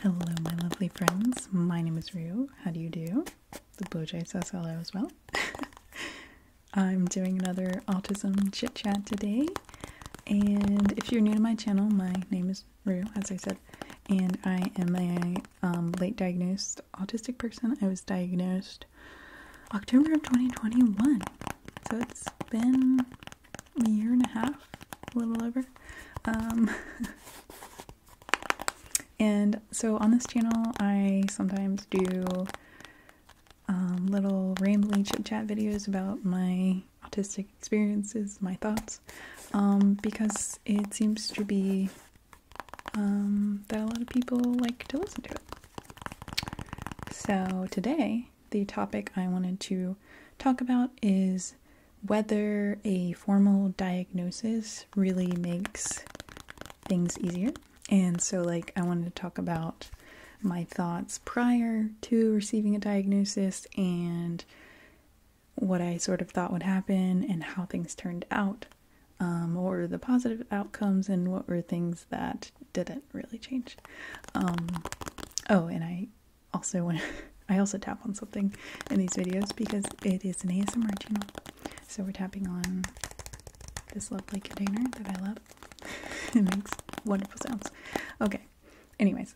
Hello, my lovely friends. My name is Rue. How do you do? The Blowjay says hello as well. I'm doing another Autism Chit Chat today. And if you're new to my channel, my name is Rue, as I said. And I am a late diagnosed autistic person. I was diagnosed October of 2021. So it's been a year and a half, a little over. And so on this channel, I sometimes do little rambling chit-chat videos about my autistic experiences, my thoughts, because it seems to be that a lot of people like to listen to it. So today, the topic I wanted to talk about is whether a formal diagnosis really makes things easier. And so, I wanted to talk about my thoughts prior to receiving a diagnosis and what I sort of thought would happen and how things turned out. What were the positive outcomes and what were things that didn't really change. Oh, and I also tap on something in these videos because it is an ASMR channel. So we're tapping on this lovely container that I love. It makes wonderful sounds. Okay, anyways.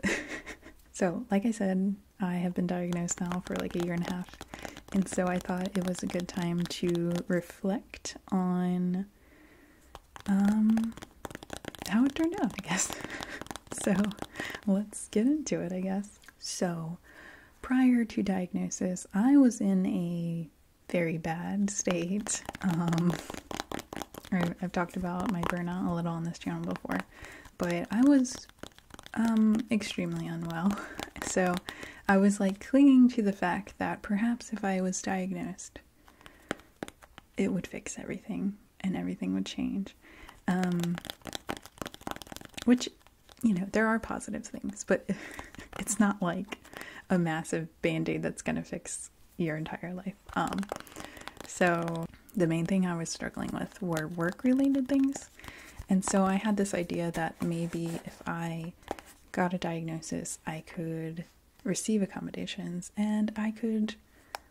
So, like I said, I have been diagnosed now for a year and a half. And so I thought it was a good time to reflect on how it turned out, I guess. So, let's get into it, I guess. So, prior to diagnosis, I was in a very bad state. I've talked about my burnout a little on this channel before, but I was extremely unwell. So I was clinging to the fact that perhaps if I was diagnosed, it would fix everything and everything would change. Which, there are positive things, but it's not like a massive band-aid that's going to fix your entire life. So the main thing I was struggling with were work-related things. And so I had this idea that maybe if I got a diagnosis, I could receive accommodations and I could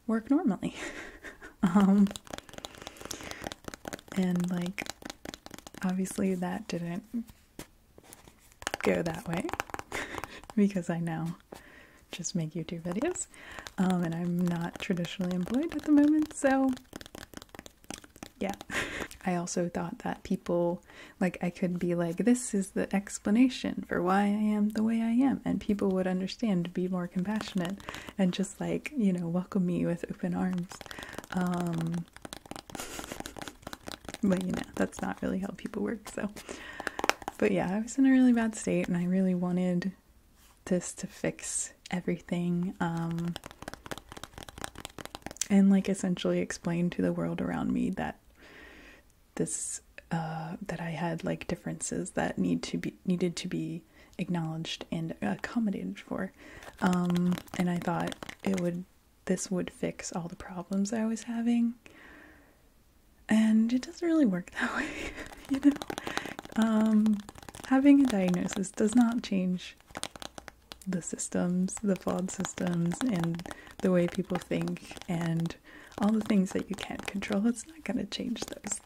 work normally. And obviously that didn't go that way because I now just make YouTube videos. And I'm not traditionally employed at the moment, so yeah. I also thought that people, I could be this is the explanation for why I am the way I am, and people would understand, be more compassionate, and just welcome me with open arms. But that's not really how people work, so. But yeah, I was in a really bad state, and I really wanted this to fix everything, and essentially explain to the world around me that this that I had differences that needed to be acknowledged and accommodated for, and I thought this would fix all the problems I was having, and it doesn't really work that way. Having a diagnosis does not change the systems, the flawed systems, and the way people think, and all the things that you can't control. It's not going to change those.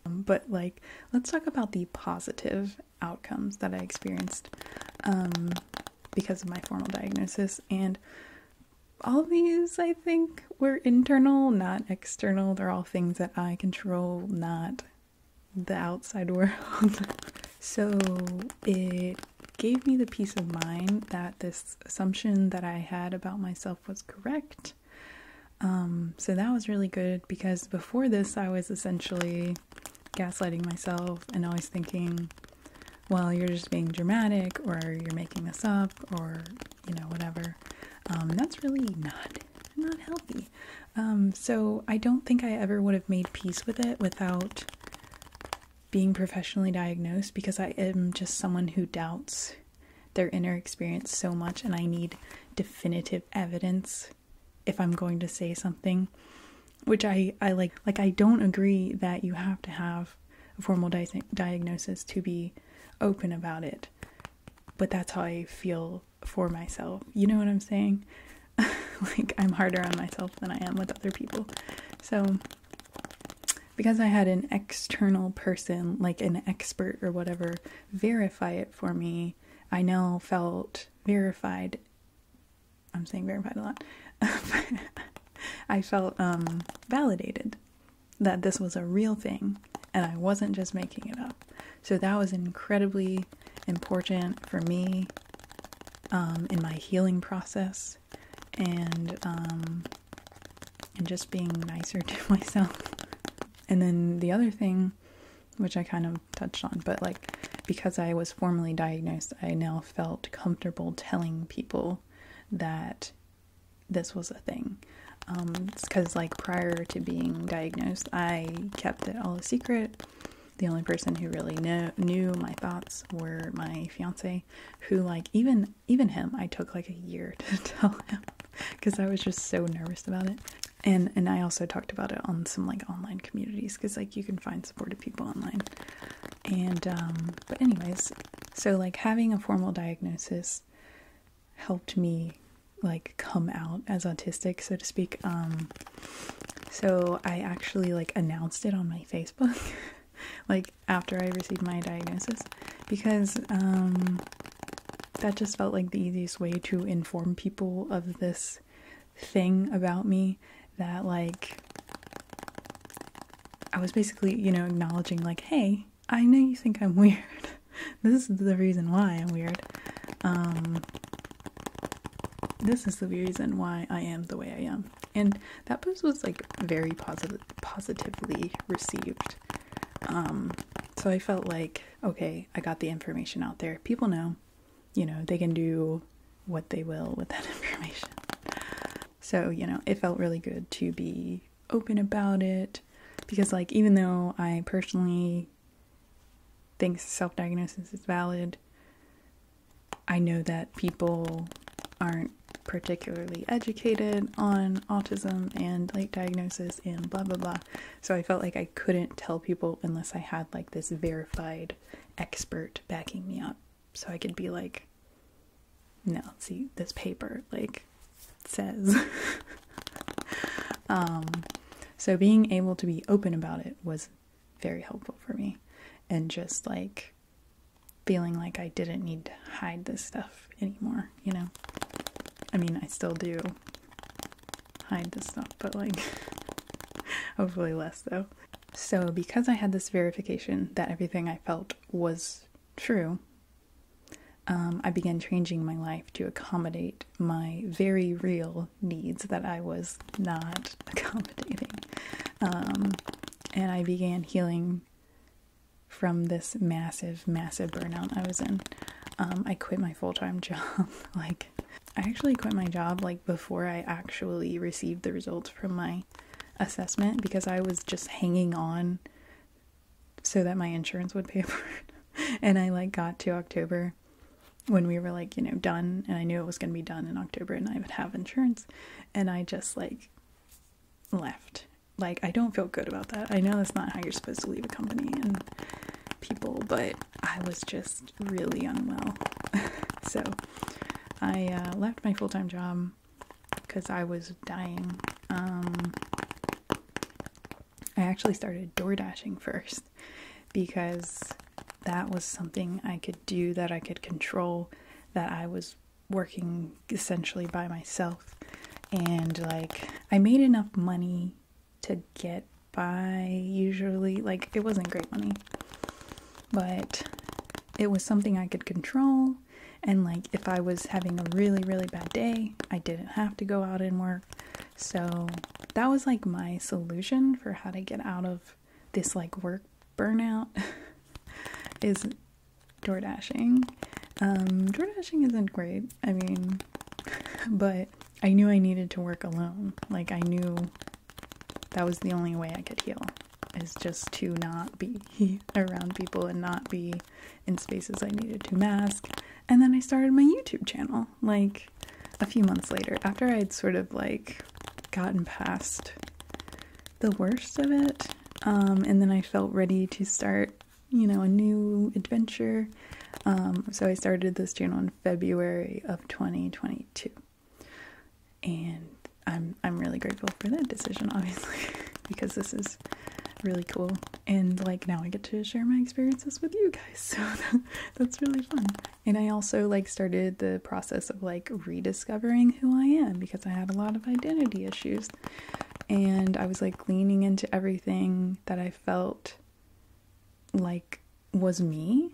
But let's talk about the positive outcomes that I experienced because of my formal diagnosis. And all of these, I think, were internal, not external. They're all things that I control, not the outside world. So it gave me the peace of mind that this assumption that I had about myself was correct. So that was really good, because before this I was essentially gaslighting myself and always thinking, well, you're just being dramatic, or you're making this up, or whatever. That's really not healthy. So I don't think I ever would have made peace with it without being professionally diagnosed, because I am just someone who doubts their inner experience so much, and I need definitive evidence if I'm going to say something, which I like. I don't agree that you have to have a formal diagnosis to be open about it, but that's how I feel for myself. You know what I'm saying? Like, I'm harder on myself than I am with other people. So because I had an external person, like an expert or whatever, verify it for me, I now felt verified. I'm saying verified a lot. I felt validated that this was a real thing and I wasn't just making it up. So that was incredibly important for me in my healing process, and just being nicer to myself. And then the other thing, which I kind of touched on, but like, because I was formally diagnosed, I now felt comfortable telling people that this was a thing. It's because, like, prior to being diagnosed, I kept it all a secret. The only person who really knew my thoughts were my fiance, who, like, even him, I took like a year to tell him because I was just so nervous about it. And I also talked about it on some, like, online communities, because, like, you can find supportive people online. And but anyways, so, like, having a formal diagnosis helped me, like, come out as autistic, so to speak. So I actually, like, announced it on my Facebook like, after I received my diagnosis, because that just felt like the easiest way to inform people of this thing about me, that, like, I was basically, you know, acknowledging, like, hey, I know you think I'm weird. This is the reason why I'm weird. This is the reason why I am the way I am. And that post was, like, very positively received. So I felt like, okay, I got the information out there. People know, you know, they can do what they will with that information. So, you know, it felt really good to be open about it, because, like, even though I personally think self-diagnosis is valid, I know that people aren't particularly educated on autism and late diagnosis and blah blah blah. So I felt like I couldn't tell people unless I had, like, this verified expert backing me up, so I could be like, no, see, this paper, like, says. So being able to be open about it was very helpful for me, and just, like, feeling like I didn't need to hide this stuff anymore, you know? I mean, I still do hide this stuff, but, like, hopefully less, though. So because I had this verification that everything I felt was true, I began changing my life to accommodate my very real needs that I was not accommodating. And I began healing from this massive burnout I was in. I quit my full-time job. Like, I actually quit my job, like, before I actually received the results from my assessment, because I was just hanging on so that my insurance would pay for it. And I, like, got to October when we were, like, you know, done, and I knew it was going to be done in October and I would have insurance, and I just, like, left. Like, I don't feel good about that. I know that's not how you're supposed to leave a company and people, but I was just really unwell. So I left my full-time job because I was dying. I actually started Doordashing first, because that was something I could do, that I could control, that I was working essentially by myself. And, like, I made enough money to get by usually. Like, it wasn't great money, but it was something I could control. And, like, if I was having a really, really bad day, I didn't have to go out and work. So that was, like, my solution for how to get out of this, like, work burnout is Doordashing. Doordashing isn't great, I mean, but I knew I needed to work alone. Like, I knew that was the only way I could heal, is just to not be around people and not be in spaces I needed to mask. And then I started my YouTube channel, like, a few months later, after I'd sort of, like, gotten past the worst of it. And then I felt ready to start you know, a new adventure. So I started this channel in February of 2022, and I'm really grateful for that decision, obviously, because this is really cool, and like now I get to share my experiences with you guys, so that's really fun. And I also like started the process of like rediscovering who I am, because I had a lot of identity issues, and I was like leaning into everything that I felt like was me,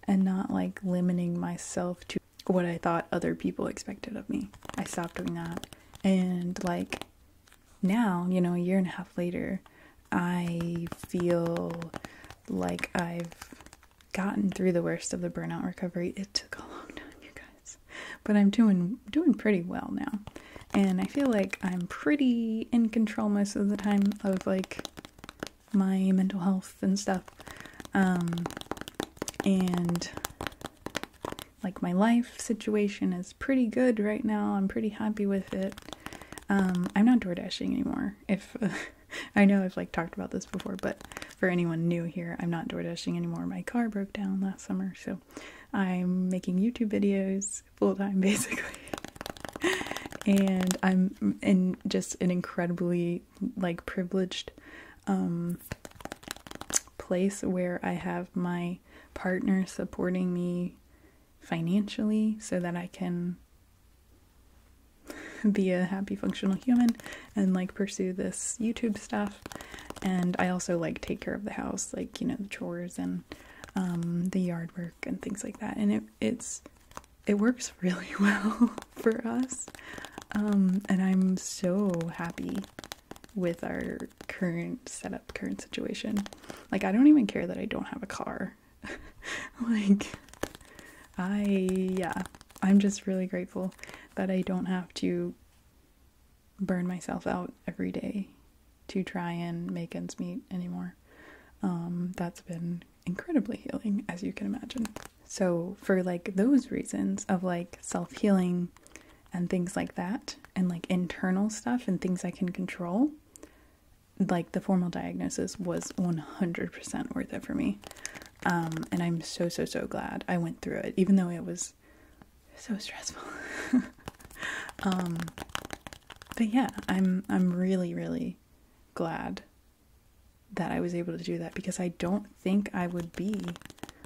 and not like limiting myself to what I thought other people expected of me. I stopped doing that, and like now, you know, a year and a half later, I feel like I've gotten through the worst of the burnout recovery. It took a long time, you guys, but I'm doing pretty well now, and I feel like I'm pretty in control most of the time of like my mental health and stuff, and like my life situation is pretty good right now. I'm pretty happy with it. I'm not Doordashing anymore. If I know I've like talked about this before, but for anyone new here, I'm not Doordashing anymore. My car broke down last summer, so I'm making YouTube videos full time basically. And I'm in just an incredibly like privileged place where I have my partner supporting me financially so that I can be a happy functional human and like pursue this YouTube stuff. And I also like take care of the house, like, you know, the chores and the yard work and things like that, and it works really well for us, and I'm so happy with our current setup, current situation. Like, I don't even care that I don't have a car. Like, I'm just really grateful that I don't have to burn myself out every day to try and make ends meet anymore. That's been incredibly healing, as you can imagine. So for like those reasons of like self-healing and things like that, and like internal stuff and things I can control, like the formal diagnosis was 100% worth it for me. And I'm so glad I went through it, even though it was so stressful. But yeah, I'm really glad that I was able to do that, because I don't think I would be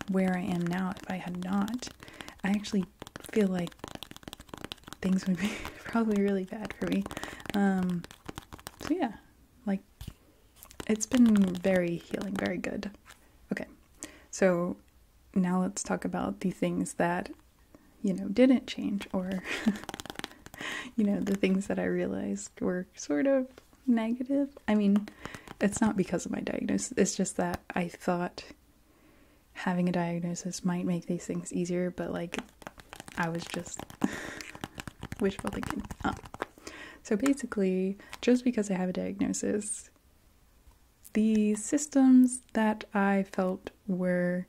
where I am now if I had not. I actually feel like things would be probably really bad for me. So yeah, like, it's been very healing, very good. Okay, so now let's talk about the things that, you know, didn't change, or you know, the things that I realized were sort of negative. I mean, it's not because of my diagnosis, it's just that I thought having a diagnosis might make these things easier, but like, I was just wishful thinking. So basically, just because I have a diagnosis, the systems that I felt were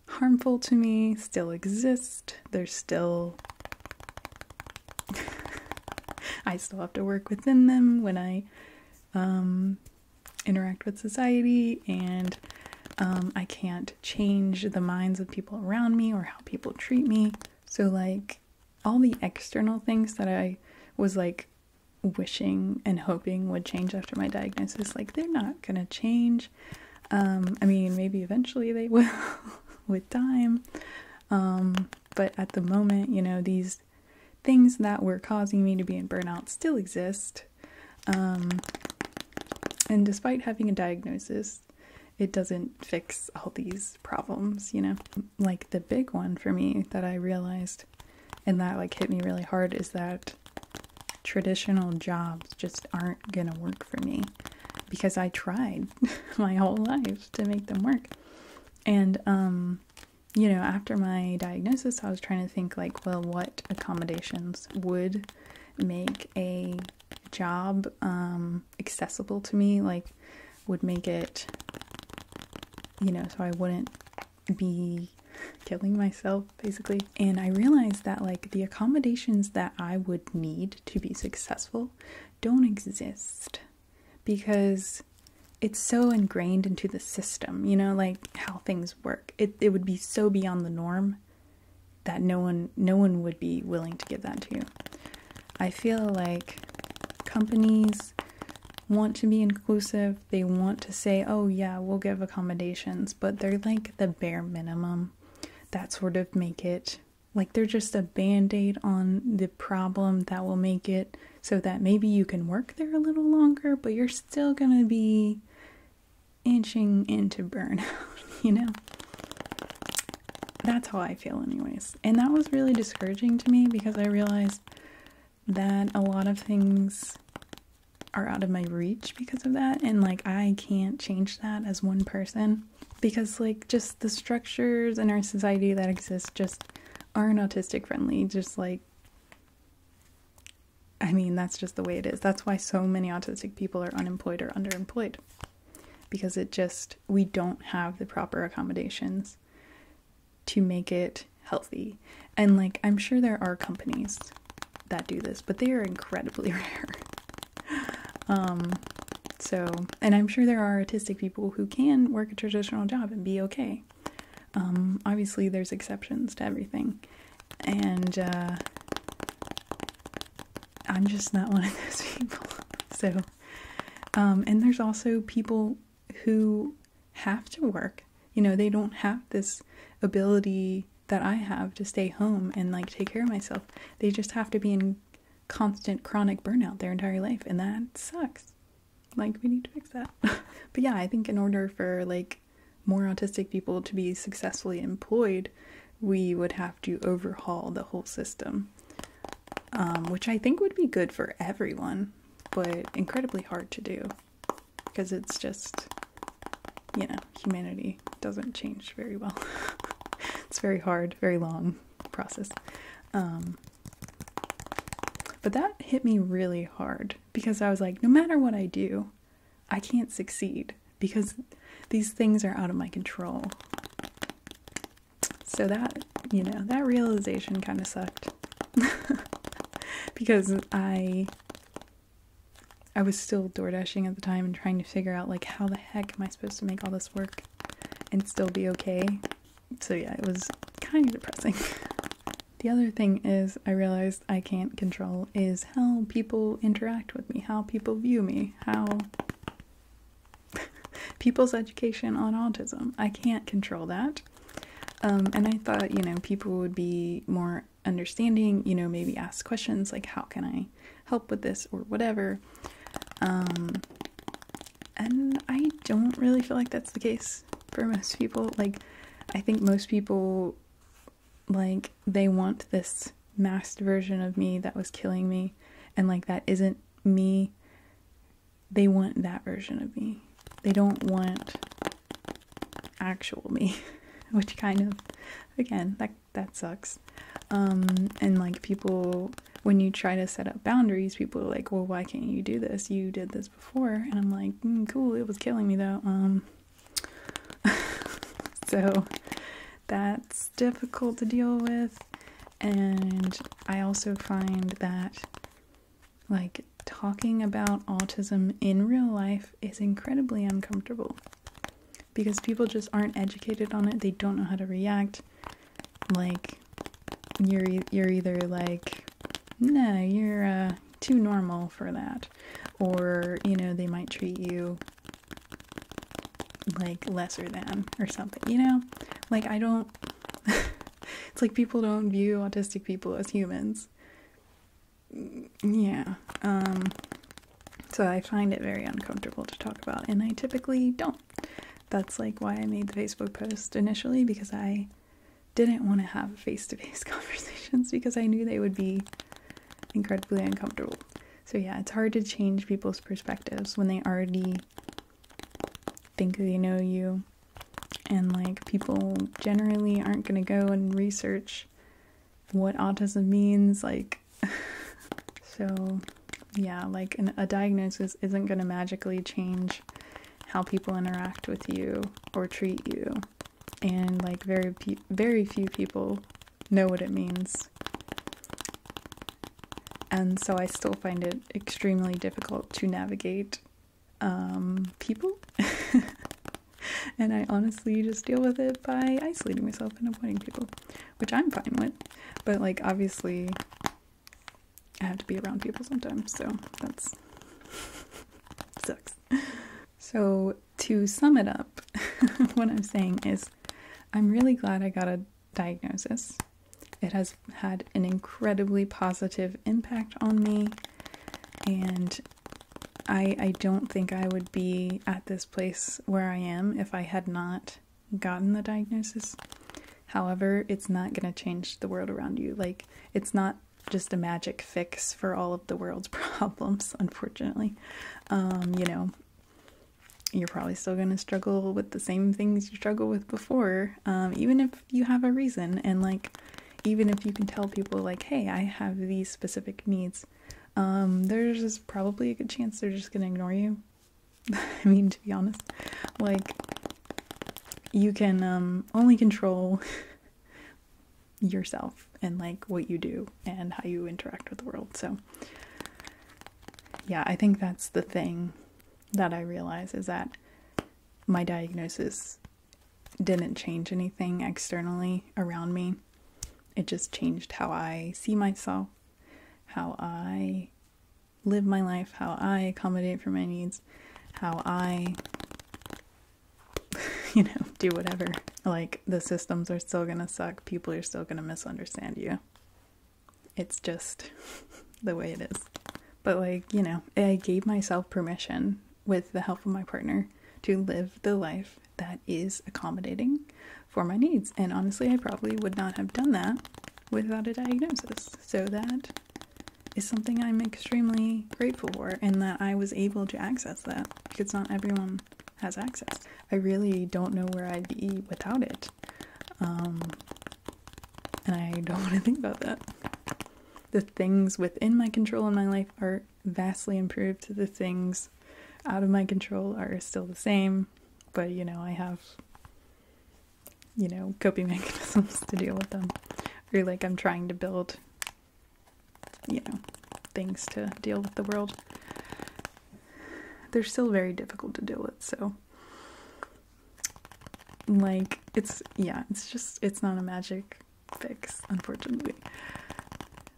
harmful to me still exist. They're still I still have to work within them when I interact with society, and I can't change the minds of people around me or how people treat me. So like, all the external things that I was like wishing and hoping would change after my diagnosis, like, they're not gonna change. I mean, maybe eventually they will with time, but at the moment, you know, these things that were causing me to be in burnout still exist, and despite having a diagnosis, it doesn't fix all these problems, you know. Like, the big one for me that I realized, and that like hit me really hard, is that traditional jobs just aren't gonna work for me, because I tried my whole life to make them work. And you know, after my diagnosis, I was trying to think like, well, what accommodations would make a job accessible to me, like would make it, you know, so I wouldn't be killing myself basically. And I realized that like the accommodations that I would need to be successful don't exist, because it's so ingrained into the system, you know, like how things work. It would be so beyond the norm that no one would be willing to give that to you. I feel like companies want to be inclusive. They want to say, oh yeah, we'll give accommodations, but they're like the bare minimum that sort of make it like they're just a band-aid on the problem that will make it so that maybe you can work there a little longer, but you're still gonna be inching into burnout, you know? That's how I feel anyways. And that was really discouraging to me because I realized that a lot of things are out of my reach because of that, and like I can't change that as one person because like just the structures in our society that exist just aren't autistic friendly. Just like, I mean, that's just the way it is. That's why so many autistic people are unemployed or underemployed, because we don't have the proper accommodations to make it healthy. And like, I'm sure there are companies that do this, but they are incredibly rare. And I'm sure there are autistic people who can work a traditional job and be okay. Obviously there's exceptions to everything. And, I'm just not one of those people. So, and there's also people who have to work. You know, they don't have this ability that I have to stay home and like take care of myself. They just have to be in constant chronic burnout their entire life, and that sucks. Like, we need to fix that. But yeah, I think in order for like more autistic people to be successfully employed, we would have to overhaul the whole system, which I think would be good for everyone, but incredibly hard to do because it's just, you know, humanity doesn't change very well. It's very hard, very long process. But that hit me really hard because I was like, no matter what I do, I can't succeed because these things are out of my control. So that, you know, that realization kind of sucked. Because I was still Doordashing at the time and trying to figure out like how the heck am I supposed to make all this work and still be okay. So yeah, it was kind of depressing. The other thing is I realized I can't control is how people interact with me, how people view me, how people's education on autism. I can't control that. And I thought, you know, people would be more understanding, you know, maybe ask questions like, how can I help with this or whatever. And I don't really feel like that's the case for most people. Like, I think most people, like, they want this masked version of me that was killing me, and like that isn't me. They want that version of me. They don't want actual me, which kind of, again, that sucks. And like people, when you try to set up boundaries, people are like, well, why can't you do this? You did this before. And I'm like, cool, it was killing me though. So that's difficult to deal with. And I also find that like talking about autism in real life is incredibly uncomfortable because people just aren't educated on it. They don't know how to react. Like, you're either like, no, you're too normal for that, or, you know, they might treat you like lesser than or something, you know? Like, I don't it's like people don't view autistic people as humans. Yeah. So I find it very uncomfortable to talk about, and I typically don't. That's like why I made the Facebook post initially, because I didn't want to have face-to-face conversations because I knew they would be incredibly uncomfortable. So yeah, it's hard to change people's perspectives when they already think they know you, and like people generally aren't going to go and research what autism means, like so yeah, like a diagnosis isn't going to magically change how people interact with you or treat you, and like very few people know what it means. And so I still find it extremely difficult to navigate people. And I honestly just deal with it by isolating myself and avoiding people, which I'm fine with. But like, obviously, I have to be around people sometimes, so that's sucks. So to sum it up, what I'm saying is I'm really glad I got a diagnosis. It has had an incredibly positive impact on me, and I don't think I would be at this place where I am if I had not gotten the diagnosis. However, it's not going to change the world around you. Like, it's not just a magic fix for all of the world's problems, unfortunately. You know, you're probably still going to struggle with the same things you struggled with before, even if you have a reason. And like, even if you can tell people like, hey, I have these specific needs, there's probably a good chance they're just going to ignore you. I mean, to be honest, like, you can only control yourself and like what you do and how you interact with the world. So yeah, I think that's the thing that I realize, is that my diagnosis didn't change anything externally around me. It just changed how I see myself, how I live my life, how I accommodate for my needs, how I, you know, do whatever. Like, the systems are still gonna suck, people are still gonna misunderstand you. It's just the way it is. But like, you know, I gave myself permission with the help of my partner to live the life that is accommodating for my needs. And honestly, I probably would not have done that without a diagnosis. So that is something I'm extremely grateful for, and that I was able to access that, because not everyone has access. I really don't know where I'd be without it. And I don't want to think about that. The things within my control in my life are vastly improved. The things out of my control are still the same, but you know, I have, you know, coping mechanisms to deal with them. Or like, I'm trying to build, you know, things to deal with the world. They're still very difficult to deal with, so like, it's not a magic fix, unfortunately.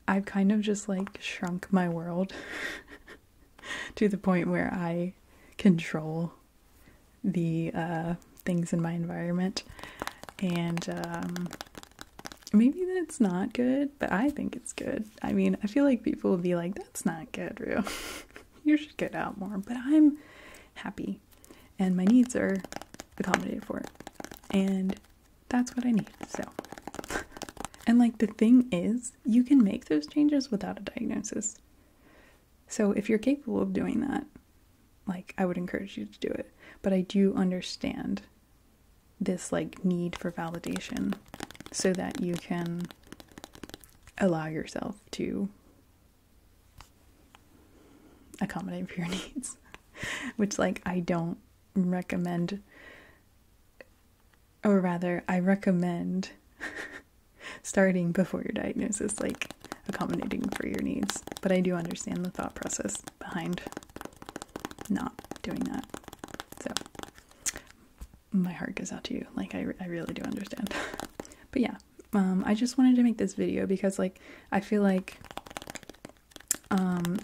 I've kind of just like shrunk my world to the point where I control the things in my environment, and maybe that's not good, but I think it's good. I mean, I feel like people would be like, that's not good, Rue. You should get out more. But I'm happy, and my needs are accommodated for, and that's what I need. So, and like, the thing is, you can make those changes without a diagnosis. So if you're capable of doing that, like, I would encourage you to do it. But I do understand this like need for validation, so that you can allow yourself to accommodate for your needs, which like, I don't recommend, or rather I recommend starting before your diagnosis, like accommodating for your needs. But I do understand the thought process behind not doing that. So my heart goes out to you. Like, I really do understand. But yeah, I just wanted to make this video because like, I feel like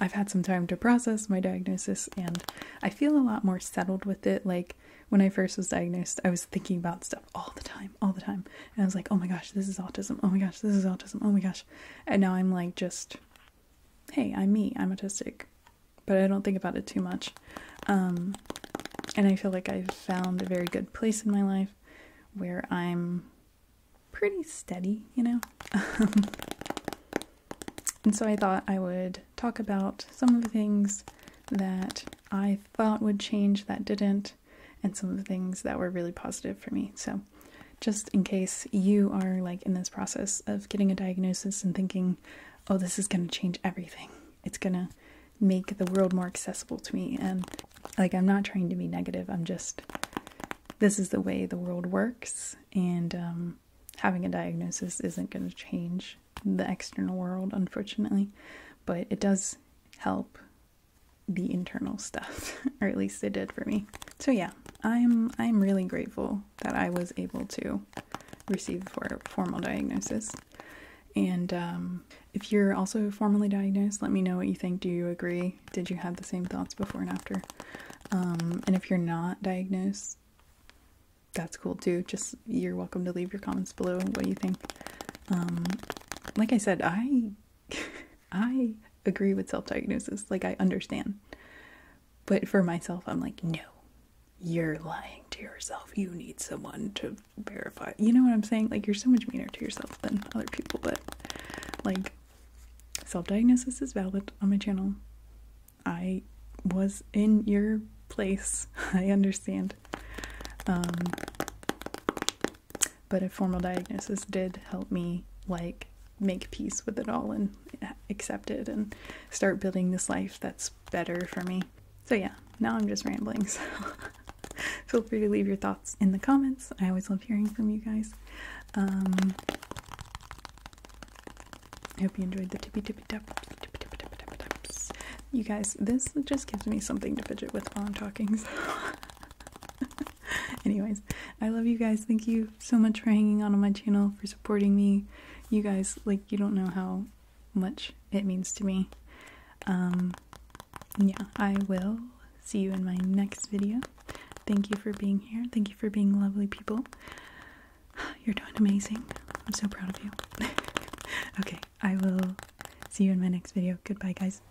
I've had some time to process my diagnosis, and I feel a lot more settled with it. Like, when I first was diagnosed, I was thinking about stuff all the time. And I was like, oh my gosh, this is autism. Oh my gosh, this is autism. Oh my gosh. And now I'm like, just, hey, I'm me. I'm autistic. But I don't think about it too much. And I feel like I've found a very good place in my life where I'm pretty steady, you know? And so I thought I would talk about some of the things that I thought would change that didn't, and some of the things that were really positive for me. So just in case you are like in this process of getting a diagnosis and thinking, oh, this is going to change everything. It's going to make the world more accessible to me. And like, I'm not trying to be negative. I'm just, this is the way the world works. And having a diagnosis isn't going to change the external world, unfortunately, but it does help the internal stuff, or at least it did for me. So yeah, I'm really grateful that I was able to receive for formal diagnosis. And if you're also formally diagnosed, let me know what you think. Do you agree? Did you have the same thoughts before and after? And if you're not diagnosed, that's cool too. Just, you're welcome to leave your comments below what you think. Like I said, I agree with self-diagnosis. Like, I understand. But for myself, I'm like, no, you're lying to yourself. You need someone to verify. You know what I'm saying? Like, you're so much meaner to yourself than other people. But, like, self-diagnosis is valid on my channel. I was in your place. I understand. But a formal diagnosis did help me, like, make peace with it all and accept it and start building this life that's better for me. So yeah, now I'm just rambling, so feel free to leave your thoughts in the comments. I always love hearing from you guys. I hope you enjoyed the tippy taps. You guys, this just gives me something to fidget with while I'm talking, so anyways, I love you guys. Thank you so much for hanging on my channel, for supporting me. You guys, like, you don't know how much it means to me. Yeah, I will see you in my next video. Thank you for being here. Thank you for being lovely people. You're doing amazing. I'm so proud of you. Okay, I will see you in my next video. Goodbye, guys.